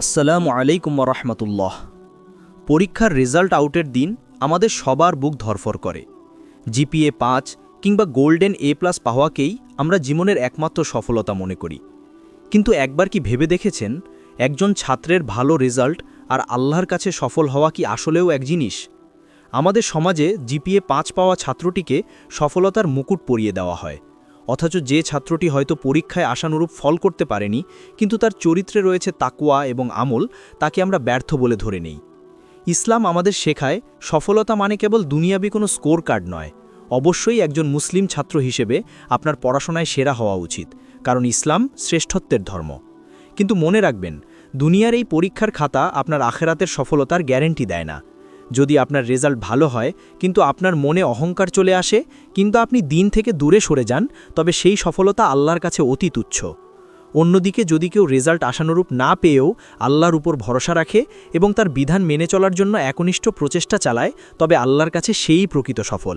আসসালামু আলাইকুম রহমতুল্লাহ। পরীক্ষার রেজাল্ট আউটের দিন আমাদের সবার বুক ধরফর করে। জিপিএ 5 কিংবা গোল্ডেন A+ পাওয়াকেই আমরা জীবনের একমাত্র সফলতা মনে করি। কিন্তু একবার কি ভেবে দেখেছেন, একজন ছাত্রের ভালো রেজাল্ট আর আল্লাহর কাছে সফল হওয়া কি আসলেও এক জিনিস? আমাদের সমাজে জিপিএ 5 পাওয়া ছাত্রটিকে সফলতার মুকুট পরিয়ে দেওয়া হয়, অথচ যে ছাত্রটি হয়তো পরীক্ষায় আশানুরূপ ফল করতে পারেনি কিন্তু তার চরিত্রে রয়েছে তাকওয়া এবং আমল, তাকে আমরা ব্যর্থ বলে ধরে নেই। ইসলাম আমাদের শেখায় সফলতা মানে কেবল দুনিয়াবি কোনো স্কোর কার্ড নয়। অবশ্যই একজন মুসলিম ছাত্র হিসেবে আপনার পড়াশোনায় সেরা হওয়া উচিত, কারণ ইসলাম শ্রেষ্ঠত্বের ধর্ম। কিন্তু মনে রাখবেন, দুনিয়ার এই পরীক্ষার খাতা আপনার আখেরাতের সফলতার গ্যারেন্টি দেয় না। যদি আপনার রেজাল্ট ভালো হয় কিন্তু আপনার মনে অহংকার চলে আসে, কিন্তু আপনি দিন থেকে দূরে সরে যান, তবে সেই সফলতা আল্লাহর কাছে অতি তুচ্ছ। অন্যদিকে যদি কেউ রেজাল্ট আশানুরূপ না পেয়েও আল্লাহর উপর ভরসা রাখে এবং তার বিধান মেনে চলার জন্য একনিষ্ঠ প্রচেষ্টা চালায়, তবে আল্লাহর কাছে সেই প্রকৃত সফল।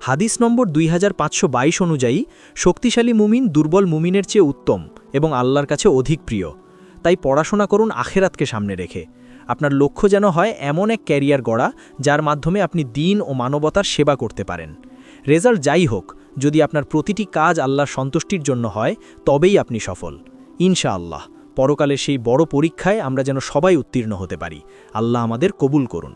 হাদিস নম্বর 2522 অনুযায়ী, শক্তিশালী মুমিন দুর্বল মুমিনের চেয়ে উত্তম এবং আল্লাহর কাছে অধিক প্রিয়। তাই পড়াশোনা করুন আখেরাতকে সামনে রেখে। আপনার লক্ষ্য যেন হয় এমন এক ক্যারিয়ার গড়া যার মাধ্যমে আপনি দিন ও মানবতার সেবা করতে পারেন। রেজাল্ট যাই হোক, যদি আপনার প্রতিটি কাজ আল্লাহর সন্তুষ্টির জন্য হয়, তবেই আপনি সফল। ইনশাআল্লাহ পরকালের সেই বড় পরীক্ষায় আমরা যেন সবাই উত্তীর্ণ হতে পারি। আল্লাহ আমাদের কবুল করুন।